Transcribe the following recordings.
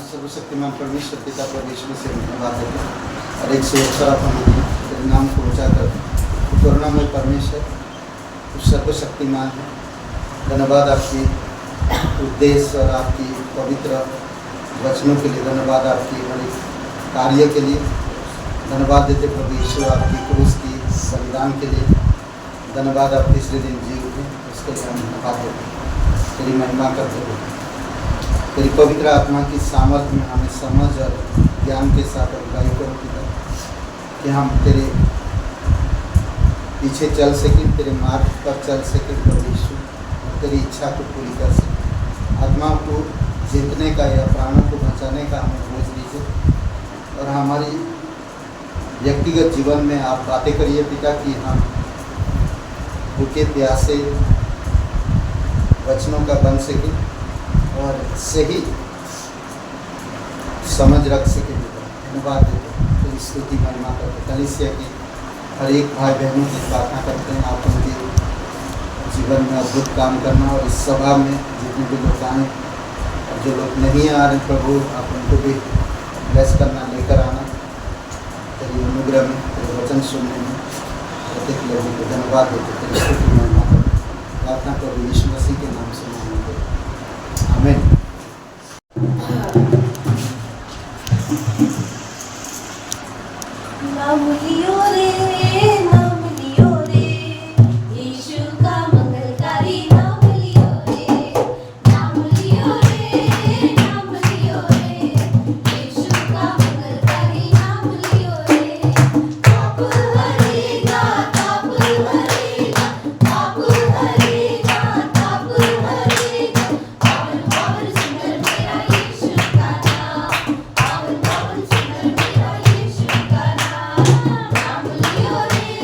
सर्वशक्तिमान परमेश्वर पिता परमेश्वर से धन्यवाद देते हैं और एक सुरक्षा तेरे नाम को ऊँचा कर करुणामय परमेश्वर उस सर्वशक्तिमान है। धन्यवाद आपकी उद्देश्य और आपकी पवित्र वचनों के लिए, धन्यवाद आपकी बड़ी कार्य के लिए, धन्यवाद देते प्रभु यीशु आपकी क्रूस की बलिदान के लिए, धन्यवाद आप तीसरे दिन जी उठे उसके लिए हम धन्यवाद देते हैं, तेरी महिमा करते हुए तेरी पवित्र आत्मा की सामर्थ्य में हमें समझ और ज्ञान के साथ अगुवाई करो पिता, कि हम तेरे पीछे चल सकें, तेरे मार्ग पर चल सकें प्रभु यीशु, तेरी इच्छा को पूरी कर सकें। आत्मा को जीतने का या प्राणों को बचाने का हमें बोझ दीजिए और हमारी व्यक्तिगत जीवन में आप बातें करिए पिता, कि हम भूखे प्यासे वचनों का बन सकें और सही समझ रख सके। धन्यवाद देते तेरी स्तुति महिमा करते कलीसिया की हर एक भाई बहनों की प्रार्थना करते हैं आप उनके जीवन में अद्भुत काम करना, और इस सभा में जितने भी लोग आए और जो लोग नहीं आ रहे प्रभु आप उनको भी ब्लेस करना, लेकर आना तेरी अनुग्रह में, तेरे वचन सुनने में प्रत्येक लोगों को धन्यवाद देते तेरी स्तुति महिमा करते प्रार्थना प्रभु यीशु मसीह के नाम से मांगते आमीन। नाम लियो रे, नाम लियो रे, यीशु का मंगलकारी नाम लियो रे, नाम लियो रे, नाम लियो रे, यीशु का मंगलकारी नाम लियो रे। पाप हरेगा, पाप हरेगा, पाप हरेगा, पाप हरेगा। पावन पावन सुंदर मेरा यीशु का नाम, पावन पावन सुंदर मेरा यीशु का नाम। नाम लियो रे,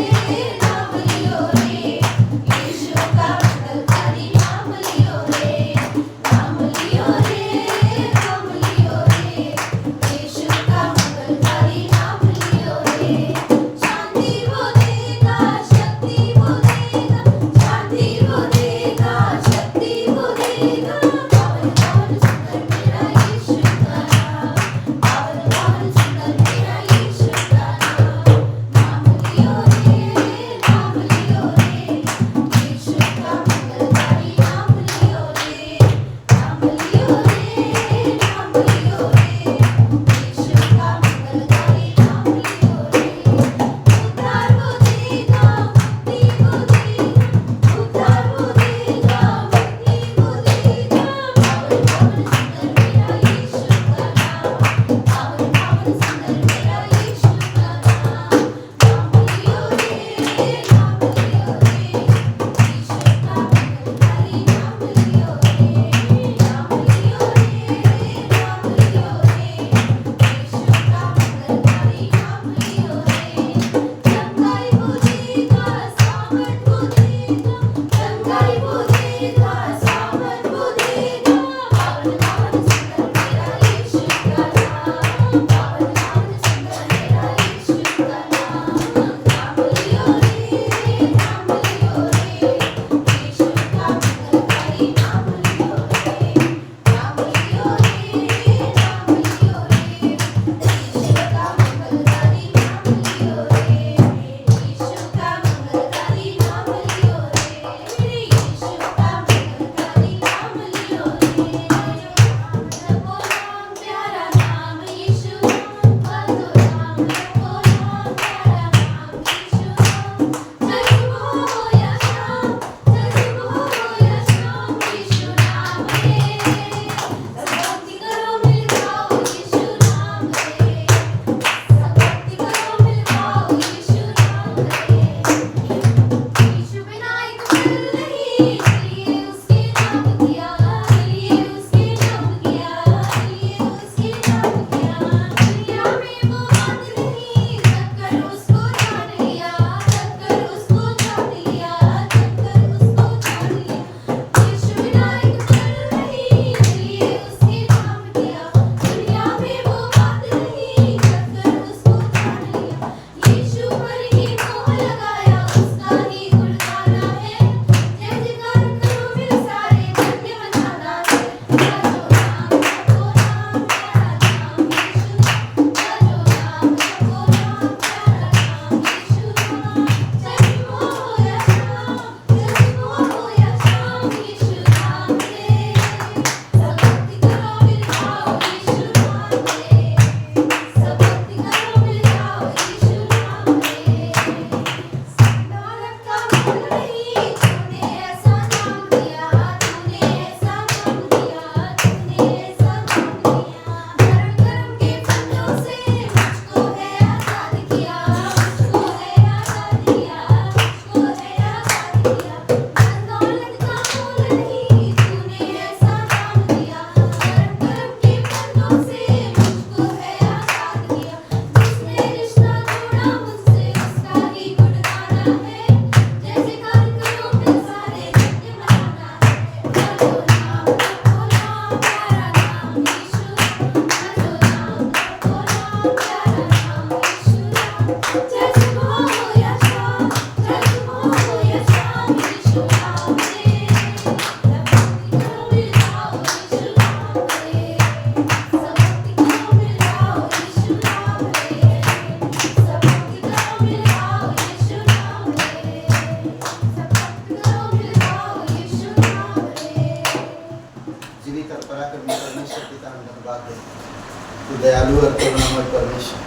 परमेश्वर,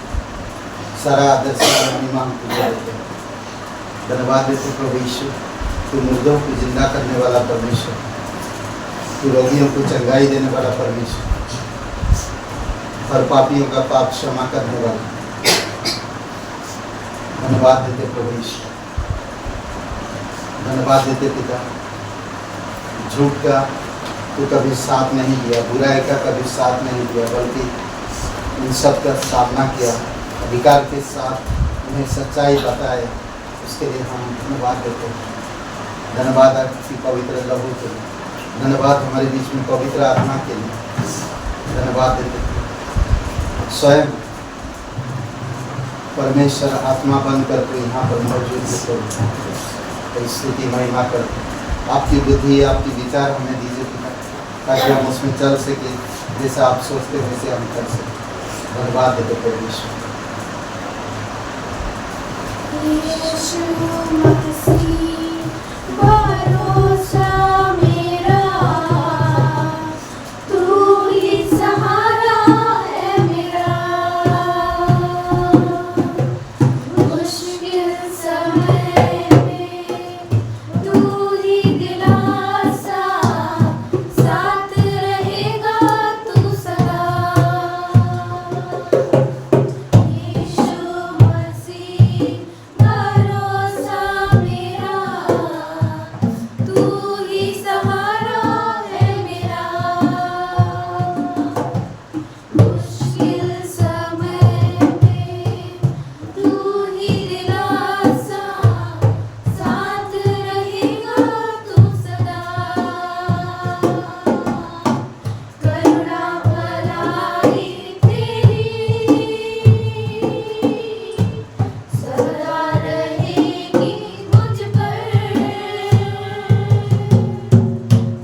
सारा आदर सारा महिमा हम तुझे देते हैं। धन्यवाद देते प्रभु यीशु, तू मुर्दों को जिंदा करने वाला परमेश्वर, तू रोगियों को चंगाई देने वाला परमेश्वर, हर पापियों का पाप क्षमा करने वाला। धन्यवाद देते प्रभु यीशु, धन्यवाद देते पिता। झूठ का तू कभी साथ नहीं दिया, बुराई का कभी साथ नहीं दिया, बल्कि इन सब का सामना किया, अधिकार के साथ उन्हें सच्चाई बताए। उसके लिए हम धन्यवाद देते हैं। धन्यवाद आपकी पवित्र लहू के लिए, धन्यवाद हमारे बीच में पवित्र आत्मा के लिए धन्यवाद देते हैं। स्वयं परमेश्वर आत्मा बनकर तो यहाँ पर मौजूद है, स्तुति महिमा कर। आपकी बुद्धि, आपकी विचार हमें दीजिए पिता, ताकि हम उसमें चल सके, जैसा आप सोचते हैं वैसे हम कर सकें। धन्यवाद देते परमेश्वर। यीशु मसीह भरोसा मेरा, तू ही सहारा है मेरा, मुश्किल समय में तू ही दिलासा, साथ रहेगा तू सदा। यीशु मसीह भरोसा मेरा, तू ही सहारा है मेरा, मुश्किल समय में तू ही दिलासा, साथ रहेगा तू सदा। करुणा भलाई तेरी सदा रहेगी मुझ पर,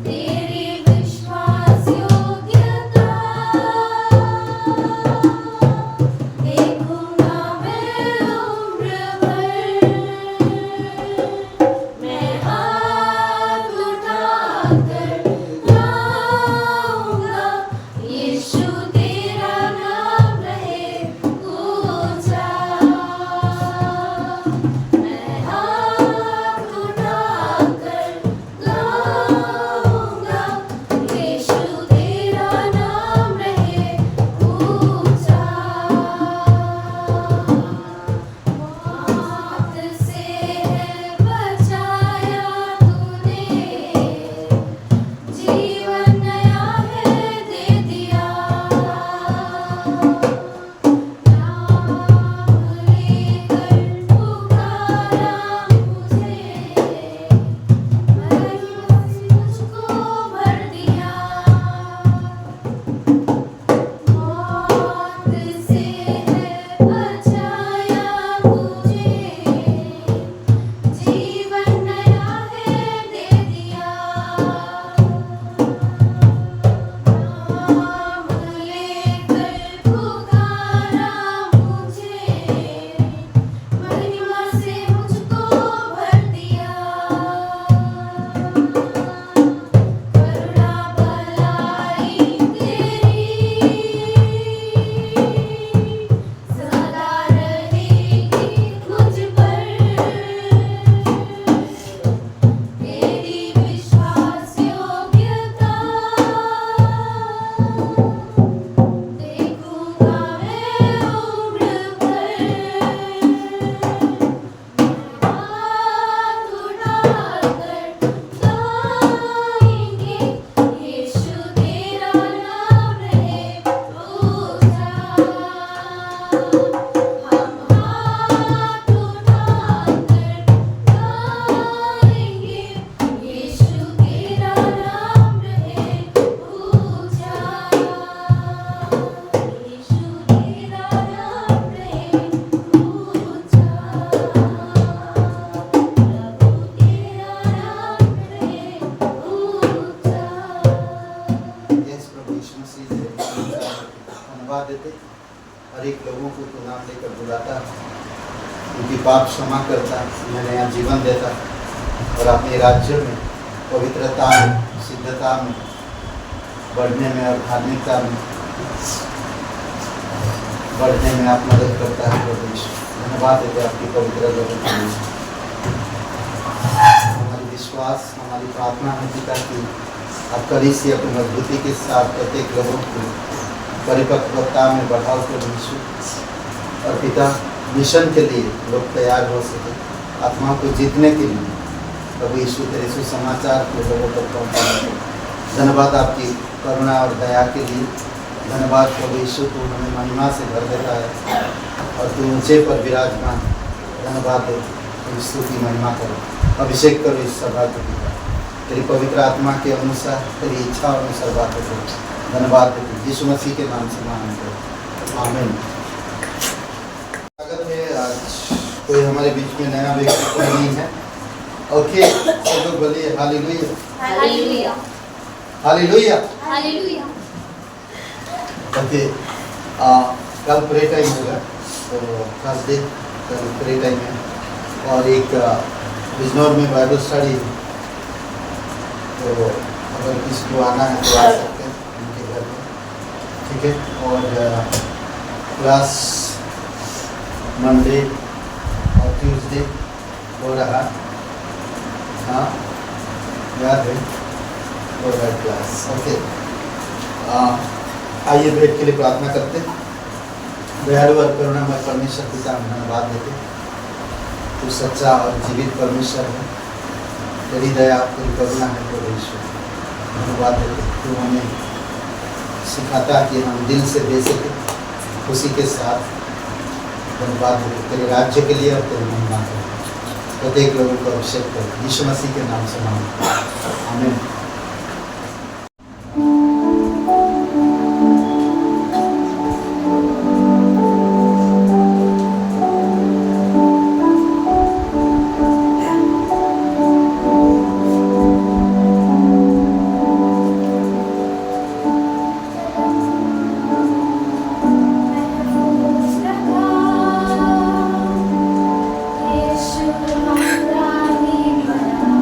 तेरी विश्वास योग्यता देखूंगा मैं उम्र भर। मैं हाथ उठाकर गाऊंगा, यीशु तेरा नाम रहे ऊंचा। मैं हाथ उठाकर गाऊंगा, यीशु तेरा नाम रहे ऊंचा। मौत से है बचाया तूने, जीवन नया है दे दिया। नाम लेकर पुकारा मुझे, महिमा से मुझको भर दिया। मौत से है बचाया तुझे, जीवन नया है दे दिया। नाम लेकर पुकारा मुझे, महिमा से मुझको भर दिया। करुणा भलाई तेरी सदा रहेगी मुझ पर, तेरी विश्वास योग्यता देखूंगा मैं उम्र भर। हाथ उठाकर गाएंगे, यीशु तेरा नाम रहे ऊंचा। हम हाथ उठाकर गाएंगे, यीशु तेरा नाम रहे ऊंचा। यीशु तेरा नाम रहे ऊंचा, प्रभु तेरा नाम रहे ऊंचा। यस प्रभु यीशु मसीह से धन्यवाद देते। हर एक लोगों को तू नाम लेकर बुलाता, उनकी पाप क्षमा करता, उन्हें नया जीवन देता और अपने राज्य में पवित्रता में, सिद्धता में, बढ़ने में और धार्मिकता में बढ़ने में आप मदद करता है प्रभु यीशु। धन्यवाद देते हैं आपकी पवित्र जगह के लिए। हमारी विश्वास, हमारी प्रार्थना है पिता की आप कलीसिया अपनी मजबूती के साथ प्रत्येक लोगों को परिपक्वता में बढ़ाओ प्रभु यीशु। और पिता मिशन के लिए लोग तैयार हो सके, आत्मा को जीतने के लिए प्रभु यीशु तेरे सुसमाचार को लोगों तक पहुँचाने। धन्यवाद आपकी करुणा और दया के लिए। धन्यवाद प्रभु यीशु, तू हमें महिमा से भर देता है और तू ऊंचे पर विराजमान। धन्यवाद दे, तुम स्तुति महिमा करो, अभिषेक करो इस सभा के पिता तेरी पवित्र आत्मा के अनुसार, तेरी इच्छा अनुसार बातें करो। धन्यवाद देते यीशु मसीह के नाम से मांगते आमीन। स्वागत है। आज कोई हमारे बीच में नया व्यक्ति तो नहीं है। ओके, सब लोग बोलिए hallelujah, hallelujah, hallelujah, hallelujah. Okay, कल प्रे टाइम होगा, तो थर्सडे कल प्रे टाइम है और एक बिजनौर में बाइबल स्टडी है। तो अगर किसी को आना है तो आ सकते हैं उनके घर में, ठीक है। और क्लास मंडे और ट्यूसडे हो रहा, हाँ याद है, हो रहा है क्लास। ओके, आइए बैठ के लिए प्रार्थना करते। दयालु और करुणामय परमेश्वर पिता, हम धन्यवाद देते, तू सच्चा और जीवित परमेश्वर है। तेरी दया, तेरी करुणा है प्रभु यीशु। धन्यवाद देते, तू हमें सिखाता कि हम दिल से दे सके खुशी के साथ। धन्यवाद देते तेरे राज्य के लिए और तेरे महिमा के लिए। प्रत्येक लोगों को अभिषेक कर यीशु मसीह के नाम से मांगते हैं, आमीन। यीशु हमारा ही बड़ा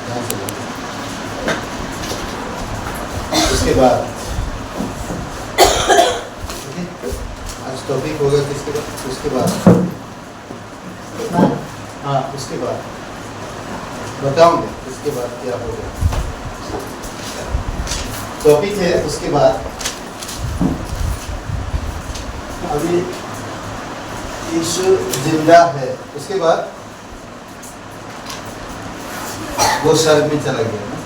ध्यान से बोलो। उसके बाद ठीक है? आज टॉपिक होगा किसके बाद? उसके बाद हाँ, उसके बाद बताऊंगे उसके बाद क्या होगा। टॉपिक है उसके बाद। अभी यीशु जिंदा है, उसके बाद वो स्वर्ग में चला गया ना।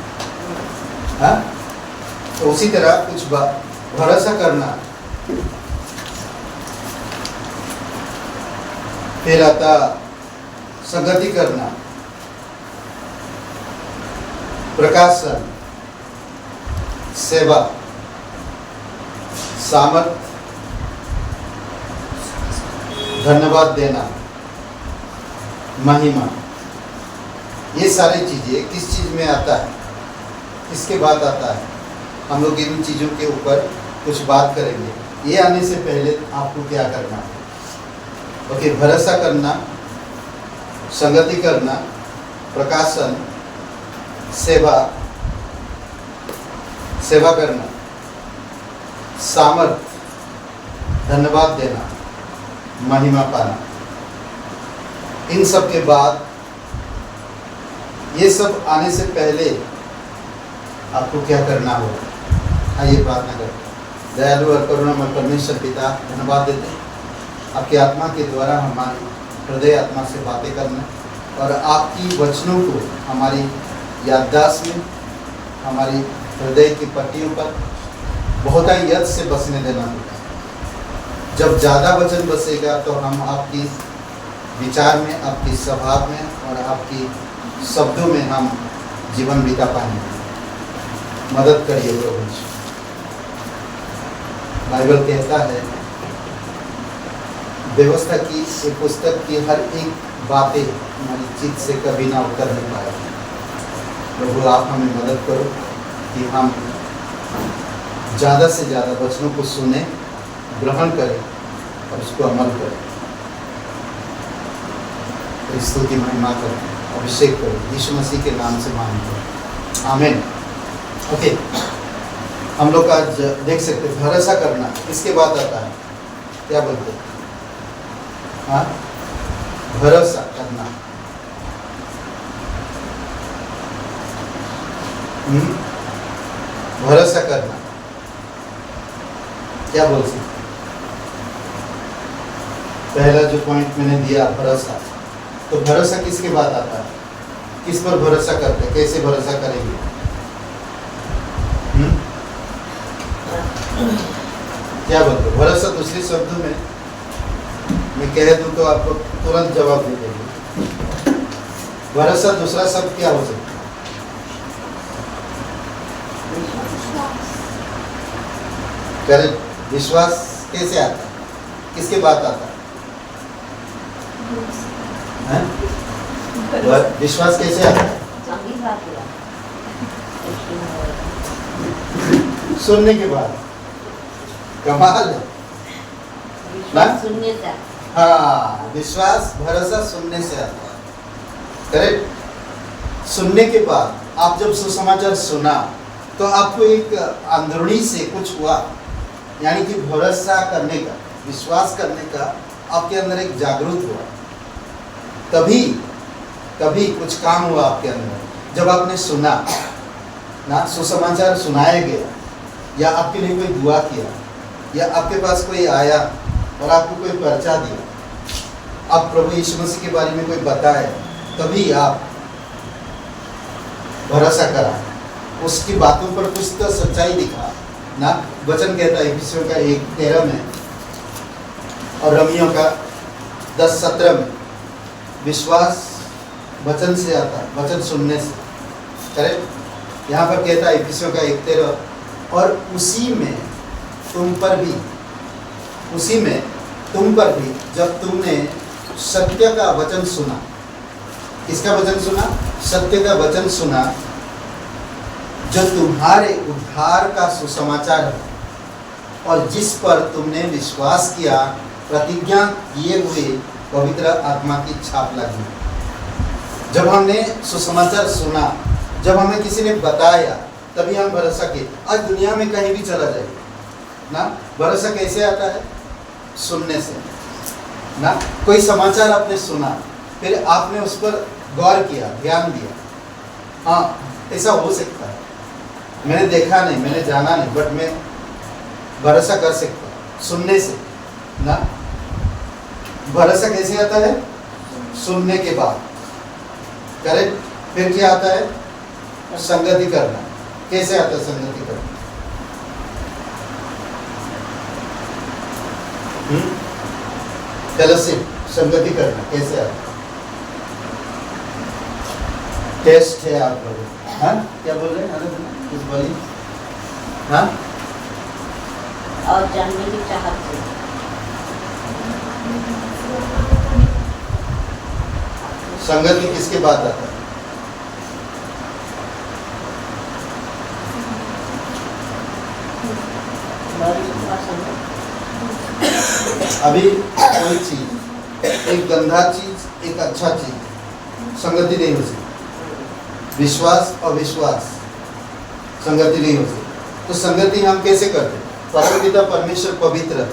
हाँ, तो उसी तरह कुछ भरोसा करना, फिर आता संगति करना, प्रकाशन, सेवा, सामर्थ, धन्यवाद देना, महिमा। ये सारी चीजें किस चीज में आता है, किसके बाद आता है? हम लोग इन चीजों के ऊपर कुछ बात करेंगे। ये आने से पहले आपको क्या करना है? ओके, भरोसा करना, संगति करना, प्रकाशन, सेवा करना, सामर्थ, धन्यवाद देना, महिमा पाना। इन सब के बाद, ये सब आने से पहले आपको क्या करना होगा? आइए प्रार्थना करें। दयालु और करुणामय परमेश्वर पिता, धन्यवाद देते हैं आपकी आत्मा के द्वारा हमारी हृदय आत्मा से बातें करना और आपकी वचनों को हमारी याददाश्त में, हमारी हृदय की पट्टियों पर बहुत ही यद से बसने देना होगा। जब ज़्यादा वचन बसेगा तो हम आपकी विचार में, आपकी स्वभाव में और आपकी शब्दों में हम जीवन बिता पाएंगे। मदद करिए प्रभु जी। बाइबल कहता है, व्यवस्था की एक पुस्तक की हर एक बातें हमारी चित्त से कभी ना उतर नहीं पाए। प्रभु आप हमें मदद करो कि हम ज़्यादा से ज़्यादा वचनों को सुने, ग्रहण करें और उसको अमल करें। क्रिस्तु की महिमा करें, अभिषेक करें, यीशु मसीह के नाम से मांगते। आमीन। ओके, हम लोग आज देख सकते हैं भरोसा करना इसके बाद आता है। क्या बोलते हैं? हाँ, भरोसा करना। भरोसा करना क्या बोल सकते? पहला जो पॉइंट मैंने दिया, भरोसा। तो भरोसा किसके बाद आता है? किस पर भरोसा करते हैं? कैसे भरोसा करेंगे? क्या बोलते? भरोसा दूसरे शब्दों में मैं कह दूं तो आपको तुरंत जवाब दे देंगे। भरोसा दूसरा शब्द क्या हो सकता है? करेक्ट। विश्वास कैसे आता है? किसके बाद आता है? विश्वास कैसे आता है? सुनने के बाद। कमाल है ना? सुनने से। हाँ, विश्वास, भरोसा सुनने से आता है। करेक्ट। सुनने के बाद आप जब सुसमाचार सुना तो आपको एक अंदरूनी से कुछ हुआ, यानी कि भरोसा करने का, विश्वास करने का आपके अंदर एक जागरूक हुआ। तभी कुछ काम हुआ आपके अंदर। जब आपने सुना ना, सुसमाचार सुनाया गया, या आपके लिए कोई दुआ किया, या आपके पास कोई आया और आपको कोई पर्चा दिया, आप प्रभु यीशु मसीह के बारे में कोई बताए, तभी आप भरोसा करा, उसकी बातों पर कुछ तो सच्चाई दिखा ना। वचन कहता है इफिसियों का 1:13 में और रोमियों का 10:17 में, विश्वास वचन से आता है, वचन सुनने से। करेक्ट। यहाँ पर कहता है इफिसियों का 1:13, और उसी में तुम पर भी जब तुमने सत्य का वचन सुना। किसका वचन सुना? सत्य का वचन सुना, जो तुम्हारे उद्धार का सुसमाचार है, और जिस पर तुमने विश्वास किया, प्रतिज्ञा किए हुए पवित्र आत्मा की छाप लगी। जब हमने सुसमाचार सुना जब हमें किसी ने बताया तभी हम भरोसा किए। आज दुनिया में कहीं भी चला जाए ना, भरोसा कैसे आता है? सुनने से ना। कोई समाचार आपने सुना, फिर आपने उस पर गौर किया, ध्यान दिया, हाँ ऐसा हो सकता है, मैंने देखा नहीं, मैंने जाना नहीं, बट मैं भरोसा कर सकता हूँ सुनने से ना। भरोसा कैसे आता है? सुनने के बाद। करेक्ट। फिर क्या आता है? संगति करना। कैसे आता है संगति करना? फेलोशिप, संगति करना कैसे आता है? टेस्ट है आप लोगों का, हाँ क्या बोल रहे हैं? अरे कुछ बोलिए। हाँ, और जानने की चाहत से। संगति किसके बाद आता है? अभी कोई चीज, एक गंदा चीज, एक अच्छा चीज, संगति नहीं हो सकती। विश्वास और विश्वास, संगति नहीं हो सकती। तो संगति हम कैसे करते? परमपिता परमेश्वर पवित्र है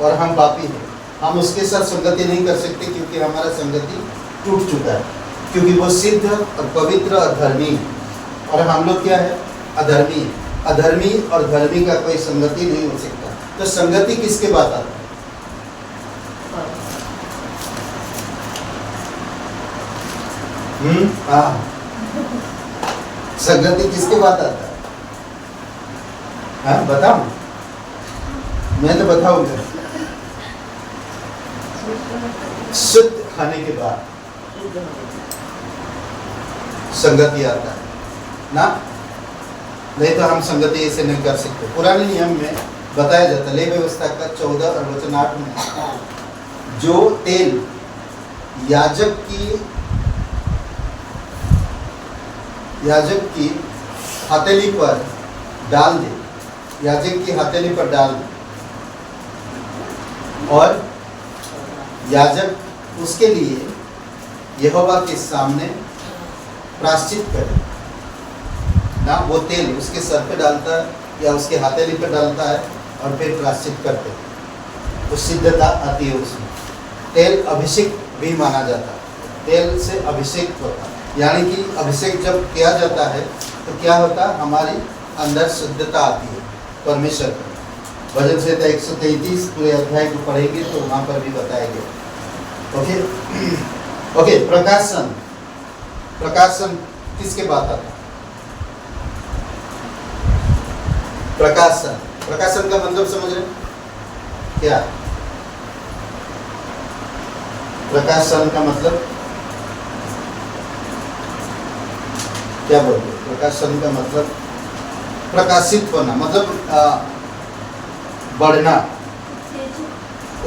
और हम पापी हैं, हम उसके साथ संगति नहीं कर सकते क्योंकि हमारा संगति टूट चुका है, क्योंकि वो सिद्ध और पवित्र और धर्मी है और हम लोग क्या है? अधर्मी है। अधर्मी और धर्मी का कोई संगति नहीं हो सकता। तो संगति किसके बाद आता है? हाँ, संगति किसके बाद आता है? हाँ बताओ, मैं तो बताऊंगा। शुद्ध खाने के बाद संगति आता है ना। नहीं तो हम संगति ऐसे नहीं कर सकते। पुराने नियम में बताया जाता है, ले व्यवस्था का 14 और वचन 8 में, जो तेल याजक की हथेली पर डाल दे, याजक की हथेली पर डाल दे और याजक उसके लिए यहोवा के सामने प्रायश्चित करे ना। वो तेल उसके सर पे डालता है या उसके हथेली पे डालता है और फिर प्रायश्चित करते हैं, तो सिद्धता आती है उसमें। तेल अभिषेक भी माना जाता है, तेल से अभिषेक होता है, यानी कि अभिषेक जब किया जाता है तो क्या होता है? हमारी अंदर शुद्धता आती है परमेश्वर की। भजन संहिता 133 पूरे अध्याय को पढ़ेंगे तो वहाँ पर भी बताया गया। ओके, प्रकाशन। प्रकाशन किसके बाद आता है? प्रकाशन। प्रकाशन का मतलब समझ रहे हैं क्या? प्रकाशन का मतलब क्या बोलते हैं? प्रकाशन का मतलब प्रकाशित होना, मतलब बढ़ना,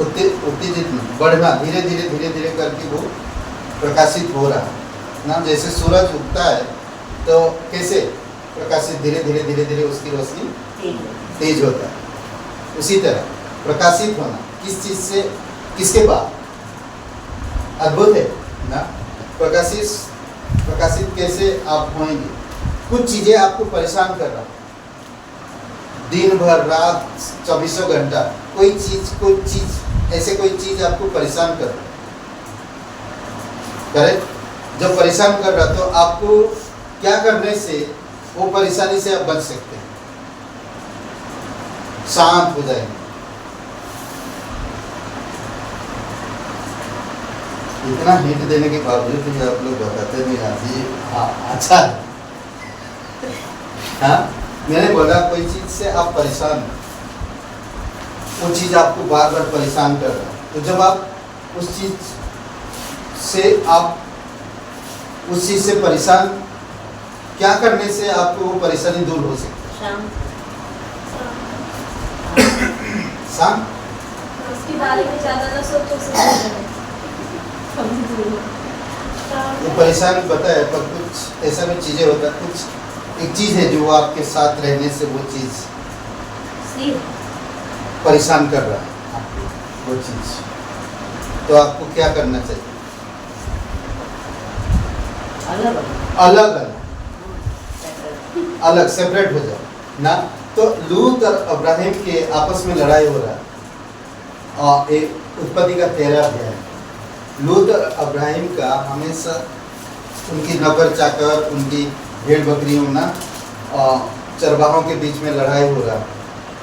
उत्तेजित नहीं, बढ़ना, धीरे धीरे धीरे धीरे करके वो प्रकाशित हो रहा है ना। जैसे सूरज उगता है तो कैसे प्रकाशित, धीरे धीरे धीरे धीरे उसकी रोशनी तेज होता है। उसी तरह प्रकाशित होना किस चीज से, किसके बाद? अद्भुत है ना। प्रकाशित कैसे आप होंगे? कुछ चीजें आपको परेशान कर रहा, दिन भर रात 24 घंटा कोई चीज ऐसे कोई चीज आपको परेशान कर रहा, करेक्ट। जब परेशान कर रहा तो आपको क्या करने से वो परेशानी से आप बच सकते हैं? शांत हो जाएंगे। इतना हिंट देने के बावजूद भी आप लोग बताते नहीं आती। अच्छा है, हाँ मैंने बोला कोई चीज से आप परेशान हो, वो चीज आपको बार बार परेशान कर रहा है, तो जब आप उस चीज से परेशान, क्या करने से आपको वो परेशानी दूर हो सकती है? शांत। उसके बारे में ज़्यादा ना सोचो, ये परेशान पता है, पर कुछ ऐसा भी चीजें होता है, कुछ एक चीज है जो आपके साथ रहने से वो चीज परेशान कर रहा है आपको, वो चीज, तो आपको क्या करना चाहिए? अलग अलग अलग सेपरेट हो जाओ ना। तो लूत और अब्राहिम के आपस में लड़ाई हो रहा है। और एक उत्पत्ति का 13 अध्याय, लूत और अब्राहिम का हमेशा उनकी नौकर चाकर, उनकी भेड़ बकरियों ना चरवाहों के बीच में लड़ाई हो रहा।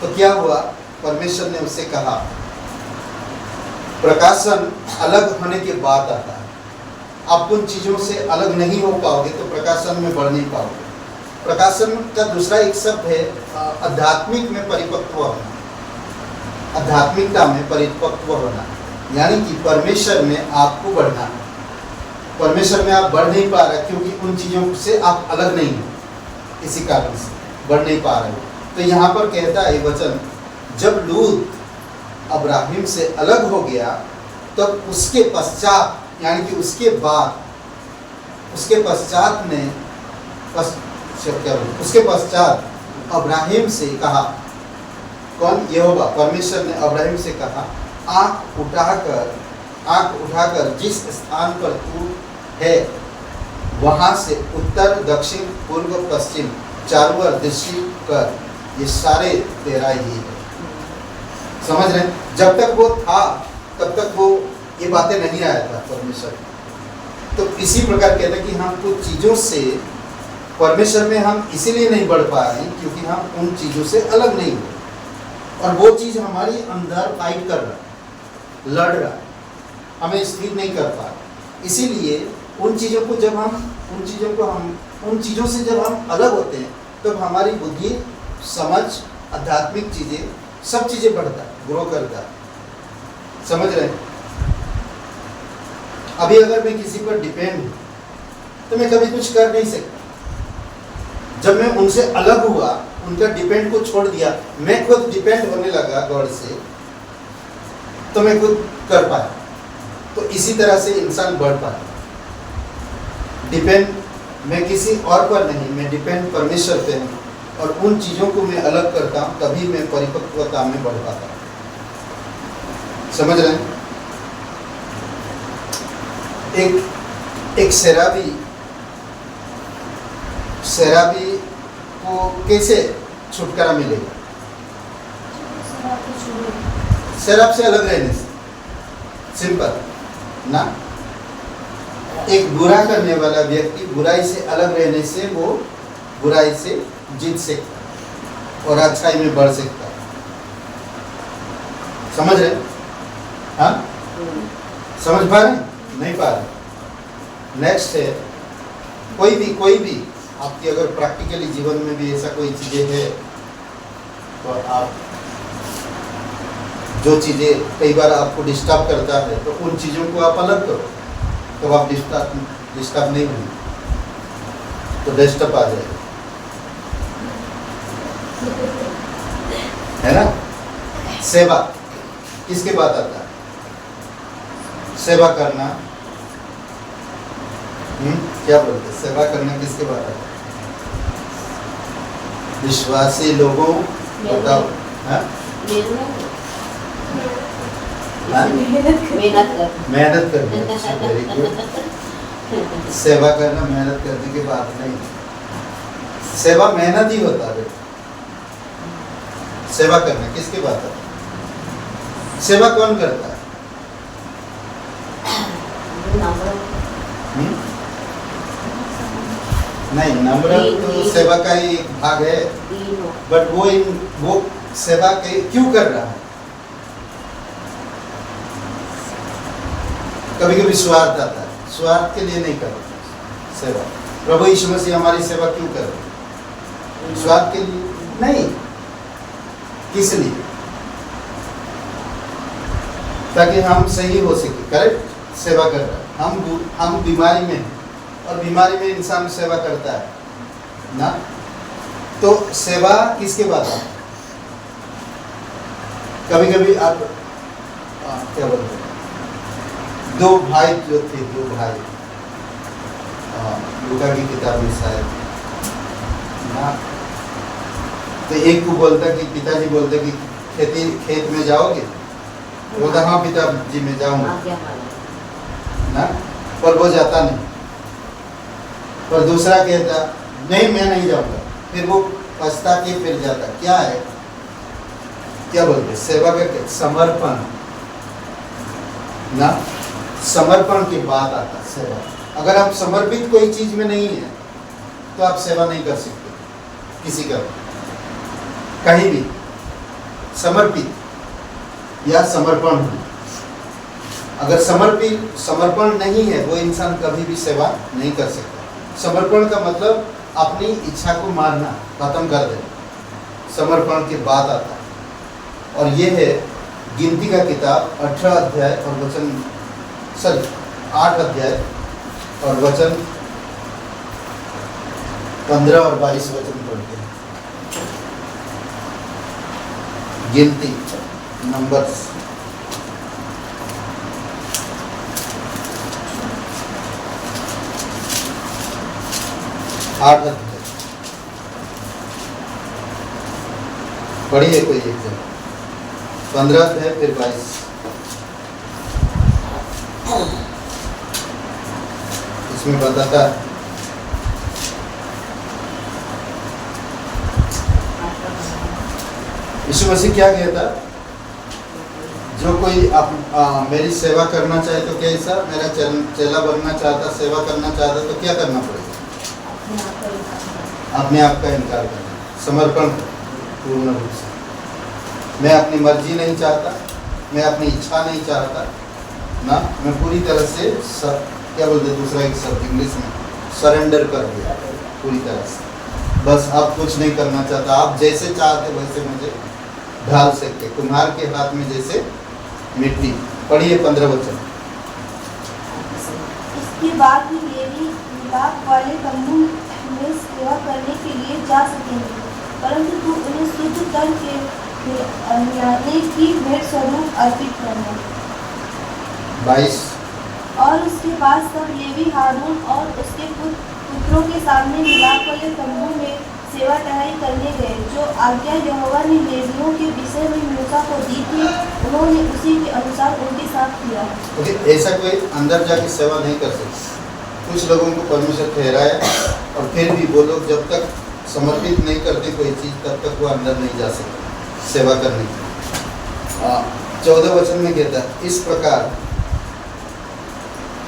तो क्या हुआ, परमेश्वर ने उससे कहा, प्रकाशन अलग होने के बाद आता है। आप उन चीज़ों से अलग नहीं हो पाओगे तो प्रकाशन में बढ़ नहीं पाओगे। प्रकाशन का दूसरा एक शब्द है आध्यात्मिक में परिपक्व होना, आध्यात्मिकता में परिपक्व होना, यानी कि परमेश्वर में आपको बढ़ना। परमेश्वर में आप बढ़ नहीं पा रहे क्योंकि उन चीज़ों से आप अलग नहीं हो, इसी कारण से बढ़ नहीं पा रहे हो। तो यहाँ पर कहता है वचन, जब लूत अब्राहिम से अलग हो गया तब उसके पश्चात, यानी कि उसके बाद, उसके पश्चात में उसके पश्चात अब्राहिम से कहा, कौन? यहोवा परमेश्वर ने अब्राहिम से कहा, आँख उठाकर जिस स्थान पर तू है वहाँ से उत्तर दक्षिण पूर्व पश्चिम चारों ओर दृष्टि कर, ये सारे तेरा ही है। समझ रहे? जब तक वो था तब तक वो ये बातें नहीं आया था परमेश्वर। तो इसी प्रकार कहते हैं कि हम कुछ चीज़ों से परमेश्वर में हम इसीलिए नहीं बढ़ पा रहे हैं क्योंकि हम उन चीज़ों से अलग नहीं हुए, और वो चीज़ हमारी अंदर फाइट कर रहा है, लड़ रहा है, हमें स्थिर नहीं कर पा रहे। इसीलिए उन चीज़ों से जब हम अलग होते हैं तब हमारी बुद्धि, समझ, आध्यात्मिक चीज़ें, सब चीज़ें बढ़ता है, ग्रो करता है। समझ रहे हैं? अभी अगर मैं किसी पर डिपेंड हूँ तो मैं कभी कुछ कर नहीं सकता। जब मैं उनसे अलग हुआ, उनका डिपेंड को छोड़ दिया, मैं खुद डिपेंड होने लगा गॉड से, तो मैं खुद कर पाया। तो इसी तरह से इंसान बढ़ पाया। डिपेंड मैं किसी और पर नहीं, मैं डिपेंड परमेश्वर पे हूँ, और उन चीज़ों को मैं अलग करता हूँ, तभी मैं परिपक्वता में बढ़ पाता हूँ। समझ रहे हैं? एक शराबी को कैसे छुटकारा मिलेगा? शराब से अलग रहने से, सिंपल ना। एक बुरा करने वाला व्यक्ति बुराई से अलग रहने से वो बुराई से जीत सकता है और अच्छाई में बढ़ सकता है। समझ रहे? हाँ, समझ पा रहे? नहीं पा रहे? नेक्स्ट है, कोई भी आपकी अगर प्रैक्टिकली जीवन में भी ऐसा कोई चीज़ें है तो आप जो चीज़ें कई बार आपको डिस्टर्ब करता है तो उन चीज़ों को आप अलग करो, तो आप डिस्टर्ब नहीं होंगे, तो डिस्टर्ब आ जाएगा, है ना। सेवा किसके बात आता है? सेवा करना, क्या बोलते? सेवा करना किसके बात आता है? विश्वासी लोगों, बताओ। हाँ? मेहनत करना, वेरी गुड। सेवा करना मेहनत करने की बात नहीं, सेवा मेहनत ही होता है। सेवा करना किसकी बात है? सेवा कौन करता है? नहीं, नम्र तो सेवा का ही एक भाग है, बट वो सेवा क्यों कर रहा है? कभी कभी स्वार्थ आता है, स्वार्थ के लिए नहीं करता सेवा। प्रभु यीशु मसीह हमारी सेवा क्यों कर रहे हैं? स्वार्थ के लिए नहीं, किस लिए? ताकि हम सही हो सके। करेक्ट, सेवा कर रहा है। हम बीमारी में हैं और बीमारी में इंसान सेवा करता है ना। तो सेवा किसके बाद है? कभी कभी आप क्या बोलते हैं, दो भाई लूका की किताब में शायद ना, तो एक को बोलता कि पिताजी बोलते कि खेत में जाओगे, बोलता हाँ पिताजी में जाऊंगा ना, पर वो जाता नहीं। पर दूसरा कहता नहीं, मैं नहीं जाऊंगा, फिर वो पछता के फिर जाता। क्या है, क्या बोलते हैं, सेवा का क्या? समर्पण ना, समर्पण की बात आता है सेवा। अगर आप समर्पित कोई चीज में नहीं है तो आप सेवा नहीं कर सकते किसी का, कहीं भी। समर्पित या समर्पण हो, अगर समर्पण नहीं है वो इंसान कभी भी सेवा नहीं कर सकता। समर्पण का मतलब अपनी इच्छा को मारना, खत्म कर देना, समर्पण की बात आता है। और ये है गिनती का किताब 18 अध्याय और वचन 8 अध्याय और वचन 15 और 22 वचन पढ़ते हैं। गिनती नंबर्स 8 अध्याय पढ़िए कोई एक जगह, 15 अध्याय फिर 22। इसमें बताता है यीशु मसीह क्या कहता, जो कोई मेरी सेवा करना चाहे तो कैसा, मेरा चेला बनना चाहता, सेवा करना चाहता तो क्या करना पड़ेगा? अपने आप का इनकार करना, समर्पण पूर्ण रूप से। मैं अपनी मर्जी नहीं चाहता, मैं अपनी इच्छा नहीं चाहता ना, मैं पूरी तरह से क्या बोलते दूसरा एक शब्द इंग्लिश में, सरेंडर कर दिया पूरी तरह से। बस आप कुछ नहीं करना चाहता, आप जैसे चाहते वैसे मुझे ढाल सकते, कुम्हार के हाथ में जैसे मिट्टी। पढ़िए 15 वचन। इसके बाद ही लेवी मिलाप वाले तंबू में सेवा करने के लिए जा सकेंगे, परंतु तू उन्हें शुद्ध करके यानी की भेंट स्वरूप अर्पित करना। 22। और उसके बाद सब लेवी हारून और उसके पुत्रों के सामने मिलाप वाले तंबू में सेवा टहल करने गए, जो आज्ञा यहोवा ने लेवियों के विषय में मूसा को दी थी, उन्होंने उसी के अनुसार उनके साथ किया। ऐसा कोई अंदर जाके सेवा नहीं कर सकता। कुछ लोगों को परमेश्वर ठहराया और फिर भी वो लोग जब तक समर्पित नहीं करते कोई चीज़ तब तक वो अंदर नहीं जा सकते सेवा करने की। 14 वचन में कहता है, इस प्रकार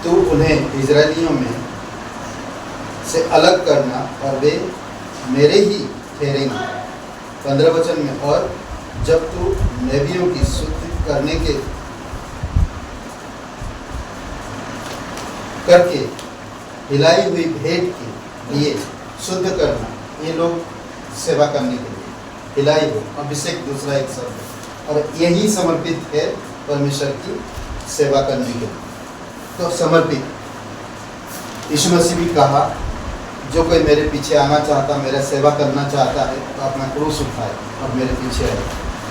तू उन्हें इजरायलियों में से अलग करना और वे मेरे ही ठहरेंगे। 15 वचन में, और जब तू नबियों की शुद्ध करके हिलाई हुई भेंट के लिए शुद्ध करना, ये लोग सेवा करने के लिए हिलाई हो, अभिषेक दूसरा एक शब्द है, और यही समर्पित है परमेश्वर की सेवा करने के लिए। तो समर्पित यीशु मसीह भी कहा, जो कोई मेरे पीछे आना चाहता, मेरा सेवा करना चाहता है तो अपना क्रूस उठाए और मेरे पीछे आए।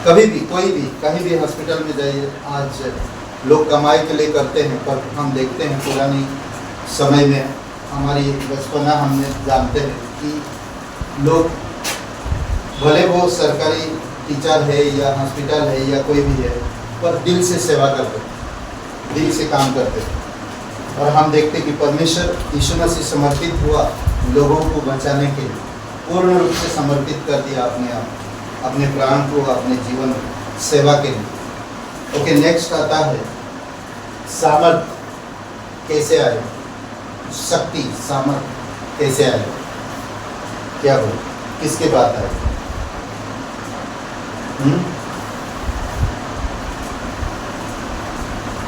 कभी भी कोई भी कहीं भी हॉस्पिटल में जाइए, आज लोग कमाई के लिए करते हैं, पर हम देखते हैं पुरानी समय में हमारी बचपना हमने जानते हैं कि लोग भले वो सरकारी टीचर है या हॉस्पिटल है या कोई भी है, पर दिल से सेवा करते, दिल से काम करते। और हम देखते कि परमेश्वर यीशु मसीह समर्पित हुआ लोगों को बचाने के लिए, पूर्ण रूप से समर्पित कर दिया अपने आप, अपने प्राण को, अपने जीवन सेवा के लिए। ओके, नेक्स्ट आता है सामर्थ कैसे आए, शक्ति सामर्थ कैसे आए, क्या हो, किसके बात आए?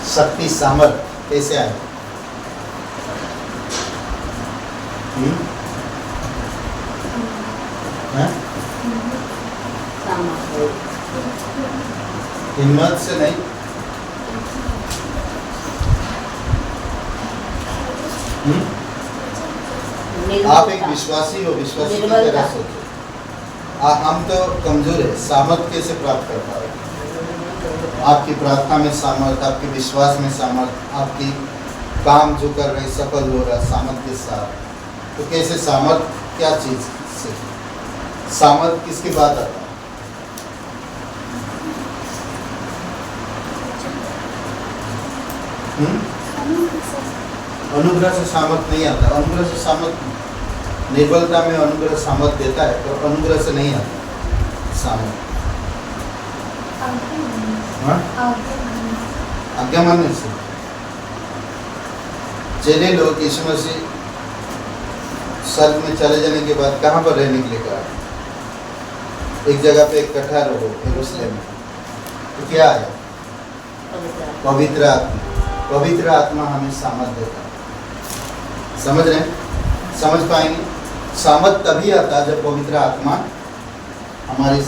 शक्ति सामर्थ कैसे आए? हिम्मत से नहीं, आप एक विश्वासी हो, विश्वासी की तरह सोचो। हम तो कमजोर है, सामर्थ कैसे प्राप्त कर पाओगे? आपकी प्रार्थना में सामर्थ, आपके विश्वास में सामर्थ, आपकी काम जो कर रहे सफल हो रहा सामर्थ के साथ, तो कैसे सामर्थ, क्या चीज से सामर्थ, किसकी बात आता है? अनुग्रह से सामर्थ नहीं आता। अनुग्रह से सामर्थ निर्बलता में अनुग्रह सामर्थ देता है, तो अनुग्रह से नहीं आता सामर्थ। हाँ? आज्ञा मानने से। चेले लोग यीशु मसीह स्वर्ग में चले जाने के बाद कहाँ पर रहने के लिए कहा? एक जगह पे इकट्ठा रहो यरूशलेम में। तो क्या है? पवित्र आत्मा। पवित्र आत्मा हमें सामर्थ देता है। समझ रहे हैं? समझ पाएंगे? सामर्थ तभी आता है जब पवित्र आत्मा हमारे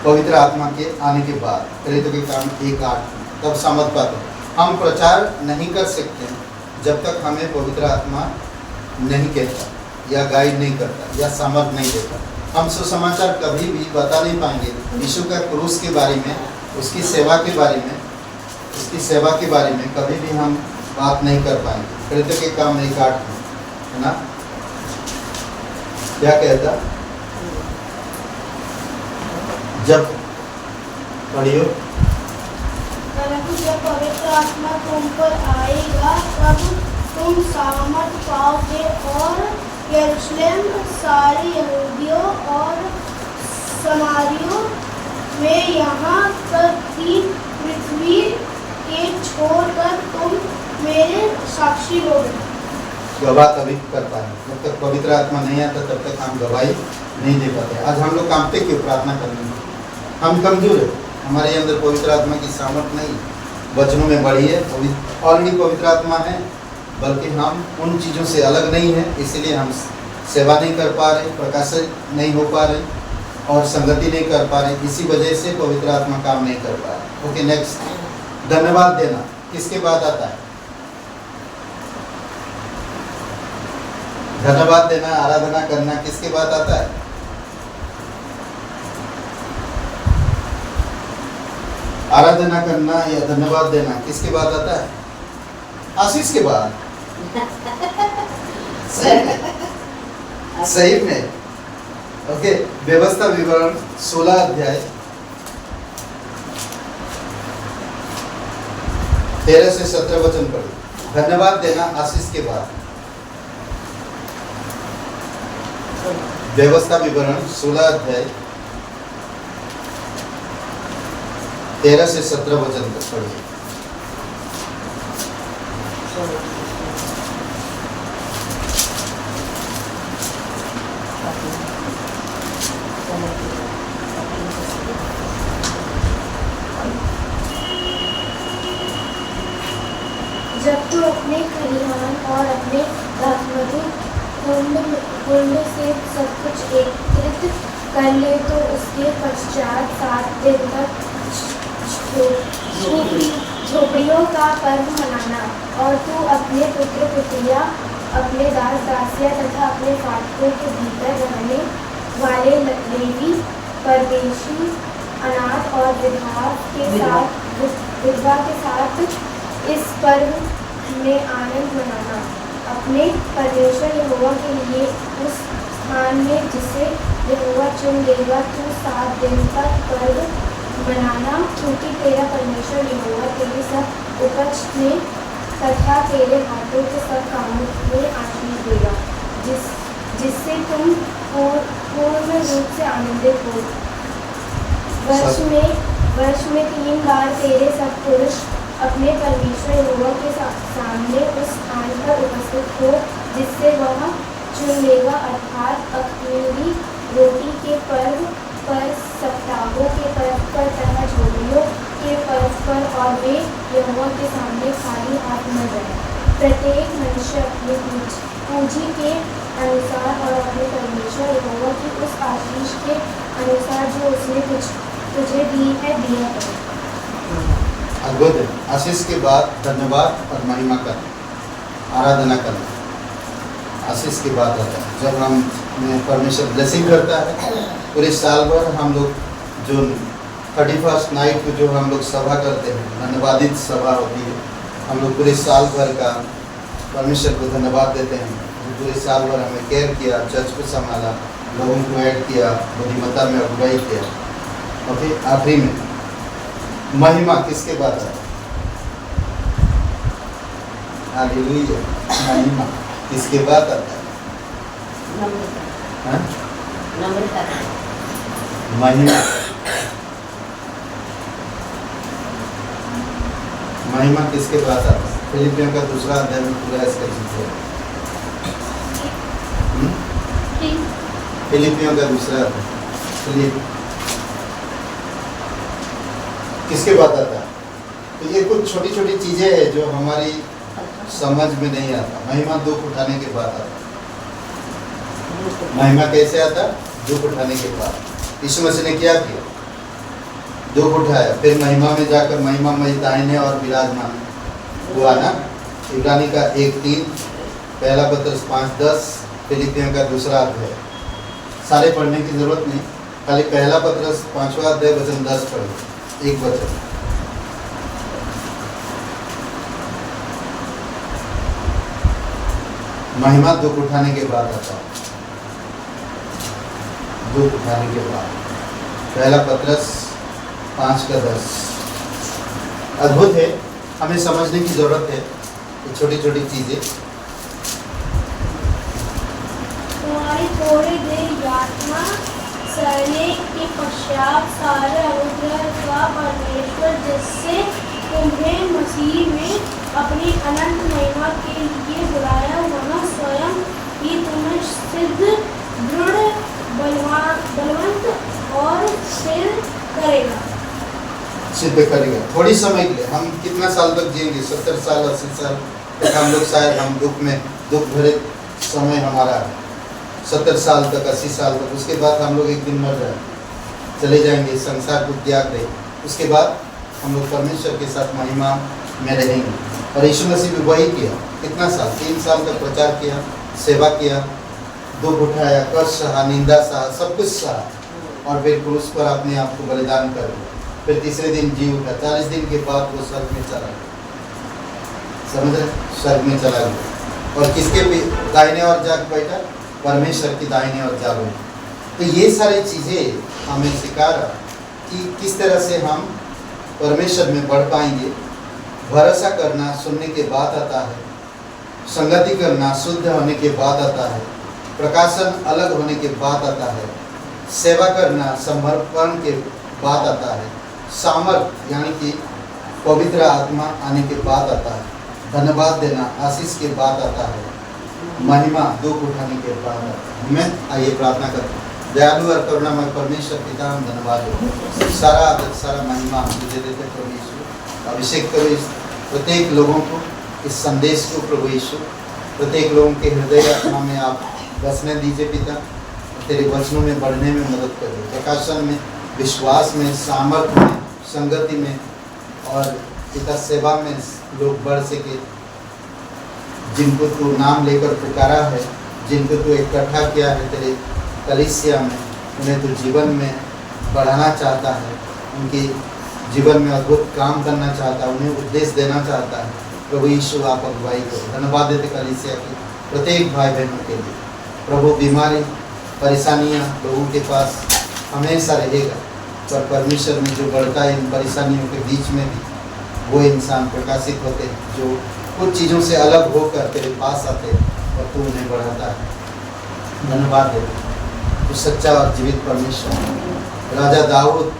पवित्र आत्मा के आने के बाद प्रेरितों के काम 1:8 तब सामर्थ पाते हैं। हम प्रचार नहीं कर सकते जब तक हमें पवित्र आत्मा नहीं कहता या गाइड नहीं करता या सामर्थ नहीं देता। हम सुसमाचार कभी भी बता नहीं पाएंगे यीशु का क्रूस के बारे में, उसकी सेवा के बारे में, उसकी सेवा के बारे में कभी भी हम बात नहीं कर पाएंगे। प्रेरितों के काम 1:8 है ना? क्या कहता? जब पढ़ियो, परंतु जब पवित्र आत्मा तुम पर आएगा तब तुम सामर्थ पाओगे और यरूशलेम, सारे यहूदियों और समारियों में यहाँ तक कि पृथ्वी के छोर पर तुम मेरे साक्षी होगे। गवाह तभी कर पाएंगे। जब तक पवित्र आत्मा नहीं आता तब तक हम गवाही नहीं दे पाते। आज हम लोग कांपते क्यों प्रार्थना करने में? हम कमजोर है, हमारे अंदर पवित्र आत्मा की सामर्थ नहीं, वचनों में बढ़ी है, ऑलरेडी पवित्र आत्मा है, बल्कि हम उन चीज़ों से अलग नहीं है, इसलिए हम सेवा नहीं कर पा रहे, प्रकाशित नहीं हो पा रहे और संगति नहीं कर पा रहे। इसी वजह से पवित्र आत्मा काम नहीं कर पा रहे। Okay, next. धन्यवाद देना किसके बाद आता है? धन्यवाद देना, आराधना करना किसके बाद आता है? आराधना करना या धन्यवाद देना किसके बाद आता है? आशीष के बाद। सही में। ओके, व्यवस्था विवरण 16 अध्याय 13 से 17 वचन पढ़े। धन्यवाद देना आशीष के बाद। व्यवस्था विवरण 16 अध्याय 13 से 17 वचन तक पढ़िए। जब तू अपने खलिहान और अपने दाखमधु कुंड से सब कुछ एकत्रित कर ले तो उसके पश्चात 7 दिन तक झोपड़ियों का पर्व मनाना। और तू अपने पुत्र पुत्रियाँ, अपने दास दासियाँ तथा अपने फाटकों के भीतर रहने वाले लेवी, परदेशी, अनाथ और विधवा के साथ इस पर्व में आनंद मनाना। अपने परमेश्वर यहोवा के लिए उस स्थान में जिसे यहोवा चुन लेगा तू 7 दिन तक पर्व मनाना, क्योंकि तेरा परमेश्वर यहोवा तेरी सब उपज में तथा तेरे हाथों के सब कामों में आशीष देगा, जिससे तुम पूर्ण रूप से आनंदित हो। वर्ष में 3 बार तेरे सब पुरुष अपने परमेश्वर यहोवा के सामने उस स्थान पर उपस्थित हो जिससे वह चुन लेगा, अर्थात अख़मीरी रोटी के पर्व पर, सप्ताहों के पर्व पर तथा झोपड़ियों के पर्व पर, और वे यहोवा के सामने खाली हाथ न जाए। प्रत्येक मनुष्य अपने पूंजी के अनुसार और अपने परमेश्वर यहोवा की उस आशीष के अनुसार जो उसने तुझे दी है दिया करे। अद्भुत है। आशीष के बाद धन्यवाद और महिमा करना, आराधना करना आशीष के बाद आता है। जब हम परमेश्वर ब्लेसिंग करता है, पूरे साल भर हम लोग जो 31st नाइट को जो हम लोग सभा करते हैं, धन्यवादित सभा होती है, हम लोग पूरे साल भर का परमेश्वर को धन्यवाद देते हैं। पूरे साल भर हमें केयर किया, चर्च को संभाला, लोगों को ऐड किया, बुद्धिमत्ता में अगुवाई किया। और फिर आखिरी में महिमा किसके बाद है? हालेलुया। महिमा किसके बाद आता है? नम्रता हाँ? नम्रता महिमा महिमा किसके पास आता है? फिलिपियों का दूसरा अध्याय में पूरा इसका जिक्र है। फिलिपियों का दूसरा अध्याय फिलिप किसके बात आता है? तो ये कुछ छोटी छोटी चीजें हैं जो हमारी समझ में नहीं आता। महिमा दुख उठाने के बाद आता है। महिमा कैसे आता? दुख उठाने के बाद। यीशु मसीह ने क्या किया? दुख उठाया, फिर महिमा में जाकर महिमा में दाहिने और विराजमान हुआ ना। इब्रानी का 1:3, पहला पत्रस 5:10, फिलिपियों का दूसरा अध्याय। सारे पढ़ने की जरूरत नहीं, खाली पहला पत्रस 5वां अध्याय वचन 10 पढ़ो, एक वचन। महिमा दुख उठाने के बाद आता है। दुख उठाने के बाद पहला पत्रस 5:10 अद्भुत है, हमें समझने की जरूरत है ये छोटी छोटी चीजें। तुम्हारी थोड़ी देर यातना सहने के पश्चात सारे अनुग्रह का परमेश्वर जिससे तुम्हें मसीह में अपनी अनंत महिमा के लिए बुलाया, वह स्वयं ही तुम्हें सिद्ध, दृढ़, बलवंत और स्थिर करेगा। सिद्ध करेगा। थोड़ी समय के लिए, हम कितना साल तक जिएंगे? 70 साल 80 साल तक हम लोग शायद हम दुख भरे समय हमारा 70 साल तक 80 साल तक। उसके बाद हम लोग एक दिन मर जाएंगे, चले जाएंगे, संसार को त्याग देंगे। उसके बाद हम लोग परमेश्वर के साथ महिमा में रहेंगे। और यीशु मसीह भी वही किया। कितना साल? 3 साल तक प्रचार किया, सेवा किया, दुख उठाया, कष्ट सहा, निंदा सहा, सब कुछ सहा, और फिर क्रूस पर अपने आप को बलिदान कर दिया। फिर तीसरे दिन जी उठा। 40 दिन के बाद वो स्वर्ग में चला गया। समझ रहे? स्वर्ग में चला गया। और किसके दाहिने ओर जाके बैठा? परमेश्वर की दाहिने ओर जा बैठा। तो ये सारी चीज़ें हमें सिखा रहा कि किस तरह से हम परमेश्वर में बढ़ पाएंगे। भरोसा करना सुनने के बाद आता है, संगति करना शुद्ध होने के बाद आता है, प्रकाशन अलग होने के बाद आता है, सेवा करना समर्पण के बाद आता है, सामर्थ यानी कि पवित्र आत्मा आने के बाद आता है, धन्यवाद देना आशीष के बाद आता है, महिमा दुख उठाने के बाद आता है। मैं आइए प्रार्थना करते हैं। दयालु और करुणामय परमेश्वर पिता, हम धन्यवाद देते हैं। सारा आदर सारा महिमा हम तुझे देते हैं प्रभु यीशु। अभिषेक करो इस प्रत्येक लोगों को, इस संदेश को प्रभु यीशु। प्रत्येक लोगों के हृदय आत्मा में आप बसने दीजिए पिता। तेरे वचनों में बढ़ने में मदद करिए, प्रकाशन में, विश्वास में, सामर्थ्य में, संगति में, और पिता सेवा में लोग बढ़ सके। जिनको तू नाम लेकर पुकारा है, जिनको तू इकट्ठा किया है तेरे कलीसिया में, उन्हें तू जीवन में बढ़ाना चाहता है, उनके जीवन में अद्भुत काम करना चाहता है, उन्हें उद्देश्य देना चाहता है। प्रभु यीशु आप अगुवाई करो। धन्यवाद देते कलीसिया के प्रत्येक भाई बहनों के लिए। प्रभु बीमारी परेशानियां लोगों के पास हमेशा रहेगा, पर परमेश्वर में जो बढ़ता है इन परेशानियों के बीच में भी वो इंसान प्रकाशित होते हैं जो कुछ चीज़ों से अलग होकर तेरे पास आते हैं और तू उन्हें बढ़ाता है। धन्यवाद देते तो सच्चा और जीवित परमेश्वर। राजा दाऊद,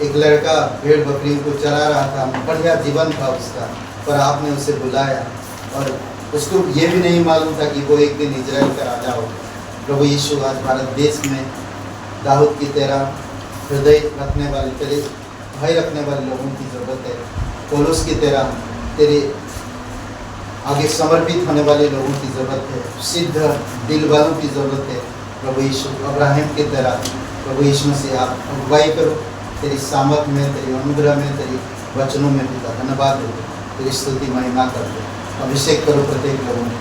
एक लड़का भेड़ बकरियों को चरा रहा था, बढ़िया जीवन था उसका, पर आपने उसे बुलाया और उसको ये भी नहीं मालूम था कि वो एक दिन इजराइल का राजा होगा। प्रभु यीशु, आज भारत देश में दाऊद की तरह हृदय रखने वाले, तेरे भय रखने वाले लोगों की ज़रूरत है। पौलुस की तरह तेरे आगे समर्पित होने वाले लोगों की ज़रूरत है। सिद्ध दिल वालों की ज़रूरत है। प्रभु यीशु, अब्राहम की तरह प्रभु यीशु मसीह आप अगुवाई करो तेरी सामर्थ में, तेरी अनुग्रह में, तेरी वचनों में पिता। धन्यवाद दो, तेरी स्तुति महिमा कर दो, अभिषेक करो प्रत्येक लोगों को।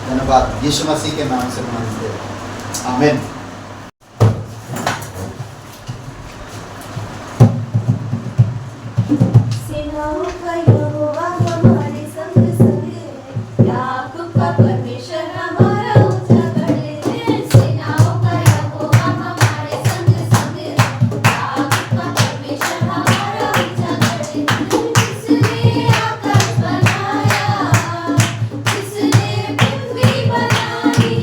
धन्यवाद यीशु मसीह के नाम से मांगते हैं, आमीन। सेनाओं का यहोवा हमारे संग संग है, याकूब का परमेश्वर हमारा ऊंचा गढ़ है। सेनाओं का यहोवा हमारे संग संग है, याकूब का परमेश्वर हमारा ऊंचा गढ़ है। जिसने आकाश बनाया, जिसने पृथ्वी बनाई,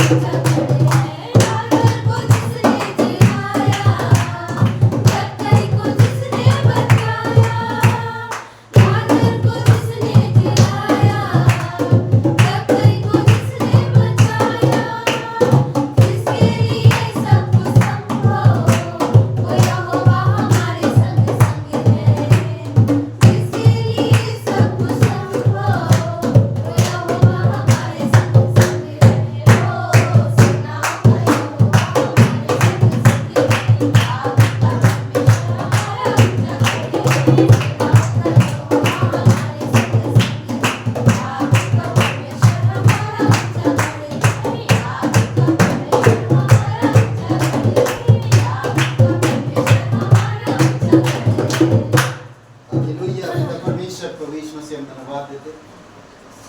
हालेलुया। पिता परमेश्वर प्रभु यीशु मसीह हम धन्यवाद देते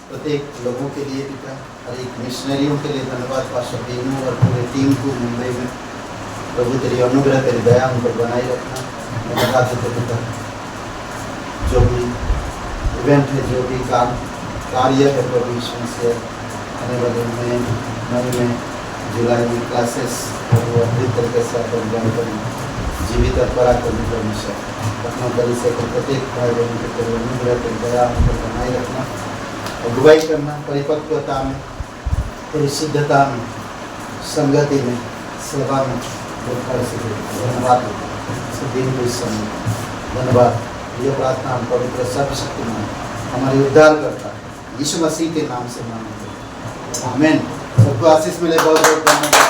प्रत्येक लोगों के लिए पिता, हर एक मिशनरियों के लिए धन्यवाद, पास्टर बीनू और पूरे टीम को मुंबई में प्रभु तेरी अनुग्रह तेरी दया उन पर बनाए रखना। धन्यवाद देते पिता, जो भी इवेंट है, जो भी कार्य है प्रभु यीशु मसीह, आने वाले मई में जुलाई में क्लासेस और वो अधिक तरीके से आप ज्ञान करेंगे, जीवित और परा करने परमेश्वर अपना गली से प्रत्येक भाई बहन के तेरे अनुग्रह तेरी दया उन पर बनाए रखना, अगुवाई करना, परिपक्वता में, तेरी सिद्धता में, संगति में, सेवा में धन्यवाद दिन को इस समय धन्यवाद। ये प्रार्थना हम पवित्र सर्वशक्तिमान हमारे उद्धार करता यीशु मसीह के नाम से मांगते हैं, आमीन। सबको आशीष मिले, बहुत बहुत धन्यवाद।